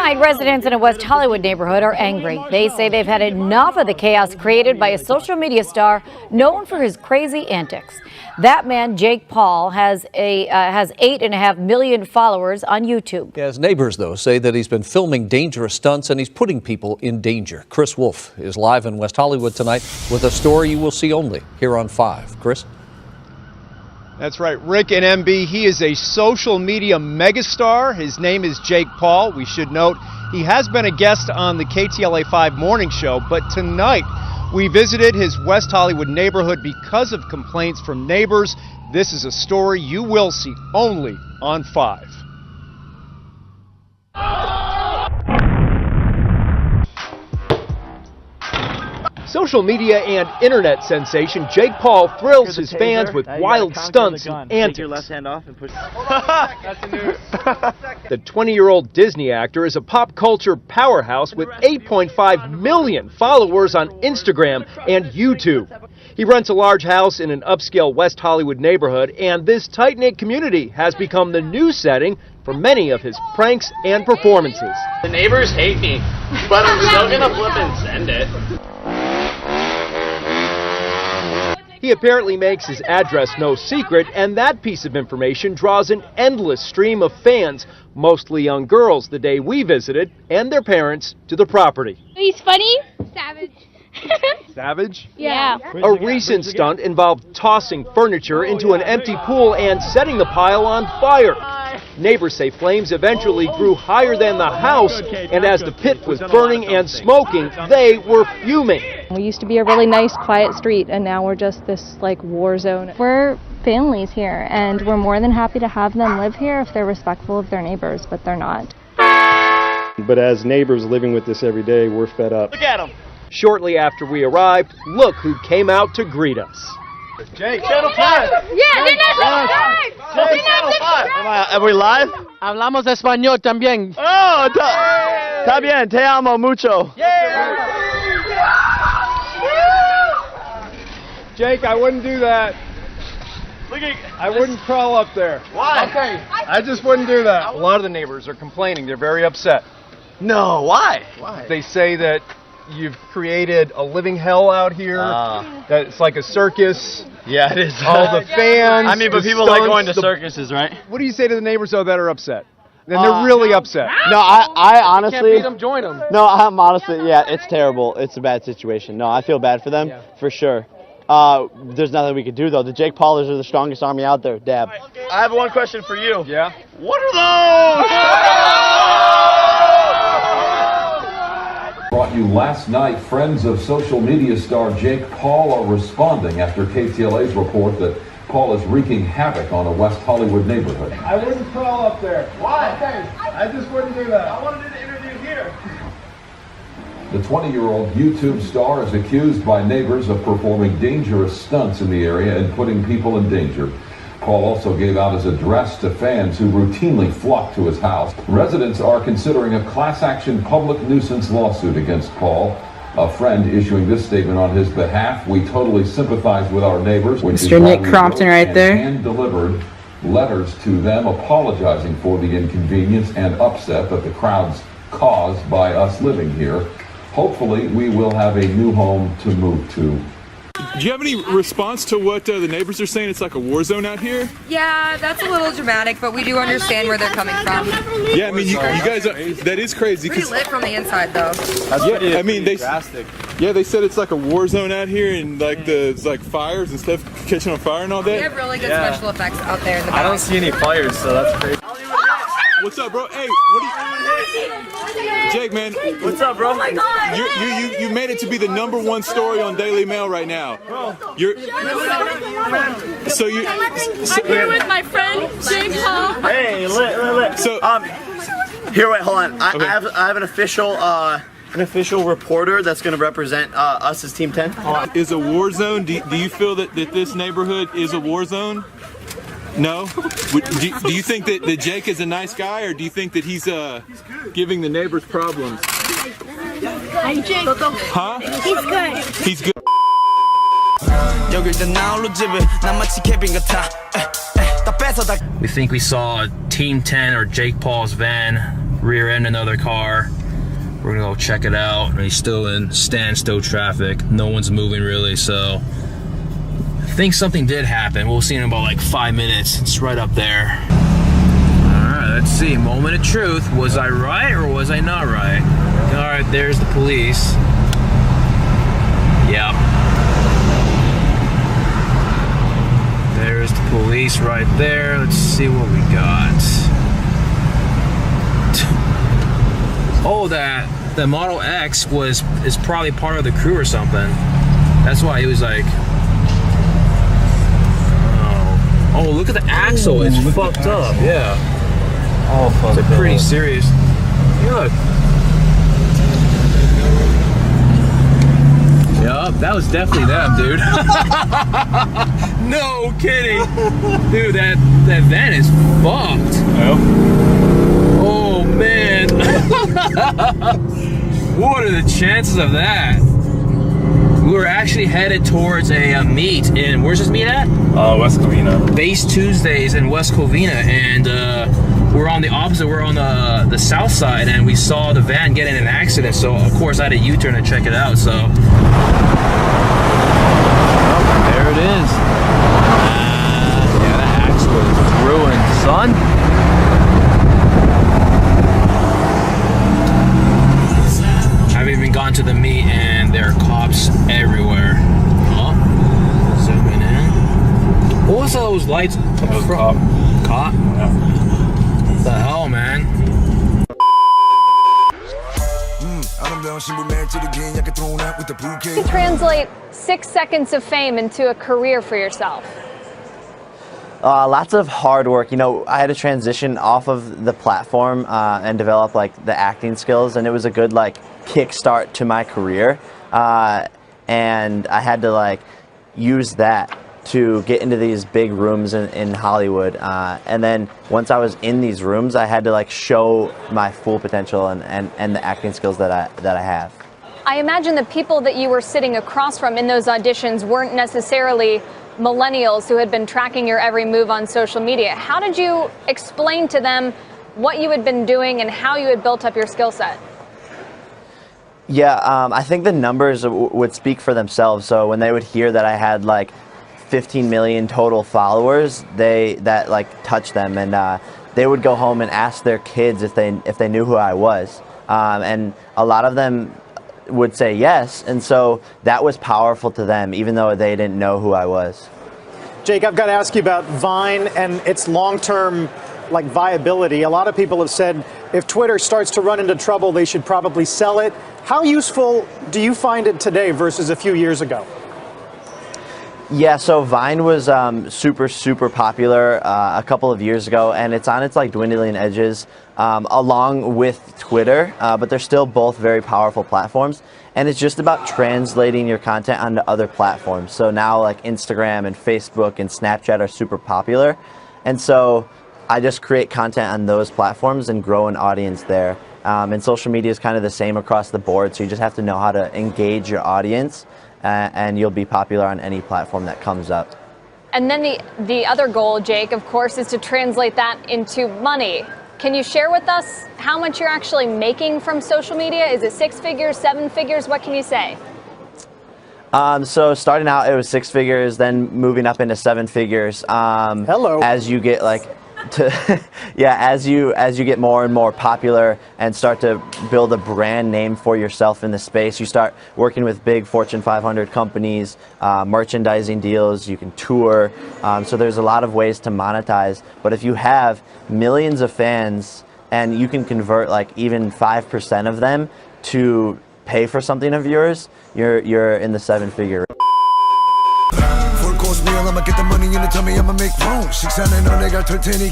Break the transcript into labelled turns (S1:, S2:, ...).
S1: Tonight, residents in a West Hollywood neighborhood are angry. They say they've had enough of the chaos created by a social media star known for his crazy antics. That man, Jake Paul, has 8.5 million followers on YouTube.
S2: His neighbors, though, say that he's been filming dangerous stunts and he's putting people in danger. Chris Wolf is live in West Hollywood tonight with a story you will see only here on 5. Chris?
S3: That's right, Rick and MB. He is a social media megastar. His name is Jake Paul. We should note he has been a guest on the KTLA 5 morning show, but tonight we visited his West Hollywood neighborhood because of complaints from neighbors. This is a story you will see only on 5. Social media and internet sensation Jake Paul thrills his fans with wild stunts and antics.
S4: Take your left hand off and push.
S3: That's the news. The 20-year-old Disney actor is a pop culture powerhouse with 8.5 million followers on Instagram and YouTube. He rents a large house in an upscale West Hollywood neighborhood, and this tight-knit community has become the new setting for many of his pranks and performances.
S4: The neighbors hate me, but I'm still gonna flip and send it.
S3: He apparently makes his address no secret, and that piece of information draws an endless stream of fans, mostly young girls, the day we visited, and their parents, to the property.
S5: He's funny. Savage.
S3: Savage?
S5: Yeah.
S3: A recent stunt involved tossing furniture into an empty pool and setting the pile on fire. Neighbors say flames eventually grew higher than the house, and as the pit was burning and smoking, they were fuming.
S6: We used to be a really nice, quiet street, and now we're just this, like, war zone. We're families here, and we're more than happy to have them live here if they're respectful of their neighbors, but they're not.
S7: But as neighbors living with this every day, we're fed up.
S4: Look at him.
S3: Shortly after we arrived, look who came out to greet us.
S4: Jake, Channel 5.
S5: Yeah, they're not subscribed.
S4: Jake, Channel 5. Are we live?
S8: Hablamos español también.
S4: Oh, está bien. Te amo mucho.
S3: Jake, I wouldn't do that. I wouldn't crawl up there.
S4: Why?
S3: Okay. I just wouldn't do that. A lot of the neighbors are complaining. They're very upset.
S4: No, why? Why?
S3: They say that you've created a living hell out here, that it's like a circus.
S4: Yeah, it is.
S3: All the fans.
S4: I mean, but
S3: the
S4: people
S3: stunts,
S4: like going to circuses, right?
S3: What do you say to the neighbors, though, that are upset? And they're really upset.
S9: No, I honestly...
S8: Can't beat them, join them.
S9: No, I'm honestly, yeah, it's terrible. It's a bad situation. No, I feel bad for them, for sure. There's nothing we could do, though. The Jake Paulers are the strongest army out there. Dab.
S4: I have one question for you.
S3: Yeah?
S4: What are those?
S10: Brought you last night, friends of social media star Jake Paul are responding after KTLA's report that Paul is wreaking havoc on a West Hollywood neighborhood.
S3: I wouldn't crawl up there.
S4: Why?
S3: I just wouldn't do that.
S4: I wanted to do the interview here.
S10: The 20-year-old YouTube star is accused by neighbors of performing dangerous stunts in the area and putting people in danger. Paul also gave out his address to fans who routinely flock to his house. Residents are considering a class-action public nuisance lawsuit against Paul. A friend issuing this statement on his behalf: "We totally sympathize with our neighbors."
S11: Mr. Nick Crompton right there.
S10: And delivered letters to them apologizing for the inconvenience and upset that the crowds caused by us living here. Hopefully, we will have a new home to move to.
S12: Do you have any response to what the neighbors are saying? It's like a war zone out here?
S13: Yeah, that's a little dramatic, but we do understand where they're coming from.
S12: Yeah, I mean, you guys are, that is crazy.
S13: Pretty lit from the inside, though.
S12: Yeah, I mean, they said it's like a war zone out here, and like it's like fires and stuff catching on fire and all that.
S13: We have really good special effects out there in the back.
S4: I don't see any fires, so that's crazy.
S12: What's up, bro? Hey, what are you... Jake, man.
S4: What's up, bro?
S13: Oh my God.
S12: You made it to be the #1 story on Daily Mail right now. You're... So you...
S5: I'm here with my friend, Jake Paul.
S4: Hey, lit.
S12: So...
S4: Here, wait, hold on. I have an official reporter that's going to represent us as Team 10.
S12: Is a war zone, do you feel that this neighborhood is a war zone? No? Do you think that Jake is a nice guy, or do you think that he's giving the neighbors problems?
S5: Hey, Jake.
S12: Huh?
S5: He's good.
S12: He's good.
S14: We think we saw Team 10 or Jake Paul's van rear-end another car. We're gonna go check it out. And he's still in standstill traffic. No one's moving really, so I think something did happen. We'll see in about like 5 minutes. It's right up there. All right, let's see. Moment of truth. Was I right or was I not right? All right, there's the police. Yep. There's the police right there. Let's see what we got. Oh, the Model X is probably part of the crew or something. That's why he was like, oh, look at the axle. It's fucked up. Yeah. Oh, fuck. It's pretty serious. Look. Yup, that was definitely them, dude. No kidding. Dude, that van is fucked. Oh, man. What are the chances of that? We were actually headed towards a meet in, where's this meet at?
S15: West Covina.
S14: Base Tuesdays in West Covina, and we're on the opposite, we're on the south side, and we saw the van get in an accident, so of course I had a U-turn to check it out, so. Oh, there it is. Yeah, that axle is ruined, son. Haven't even gone to the meet, and there are cops everywhere. Huh? Zooming in. What was those lights? Cop. Cop? Yeah. What the hell, man?
S16: Translate 6 seconds of fame into a career for yourself.
S9: Lots of hard work. You know, I had to transition off of the platform and develop like the acting skills, and it was a good like kickstart to my career. And I had to like use that to get into these big rooms in Hollywood. And then once I was in these rooms, I had to like show my full potential and the acting skills that I have.
S16: I imagine the people that you were sitting across from in those auditions weren't necessarily millennials who had been tracking your every move on social media. How did you explain to them what you had been doing and how you had built up your skill set?
S9: Yeah, I think the numbers would speak for themselves. So when they would hear that I had like 15 million total followers, that like touched them, and they would go home and ask their kids if they knew who I was, and a lot of them would say yes, and so that was powerful to them, even though they didn't know who I was.
S17: Jake, I've got to ask you about Vine and its long-term like viability. A lot of people have said if Twitter starts to run into trouble, they should probably sell it. How useful do you find it today versus a few years ago?
S9: Yeah, so Vine was super popular a couple of years ago, and it's on its like dwindling edges along with Twitter, but they're still both very powerful platforms, and it's just about translating your content onto other platforms. So now like Instagram and Facebook and Snapchat are super popular, and so I just create content on those platforms and grow an audience there. And social media is kind of the same across the board, so you just have to know how to engage your audience, and you'll be popular on any platform that comes up.
S16: And then the other goal, Jake, of course, is to translate that into money. Can you share with us how much you're actually making from social media? Is it 6 figures, 7 figures? What can you say?
S9: So starting out, it was 6 figures, then moving up into 7 figures.
S17: Hello.
S9: As you get like as you get more and more popular and start to build a brand name for yourself in the space, you start working with big Fortune 500 companies, merchandising deals, you can tour. So there's a lot of ways to monetize. But if you have millions of fans and you can convert like even 5% of them to pay for something of yours, you're in the 7-figure.
S18: I'ma get the money in the tummy, I'ma make room. 600 on they got 13.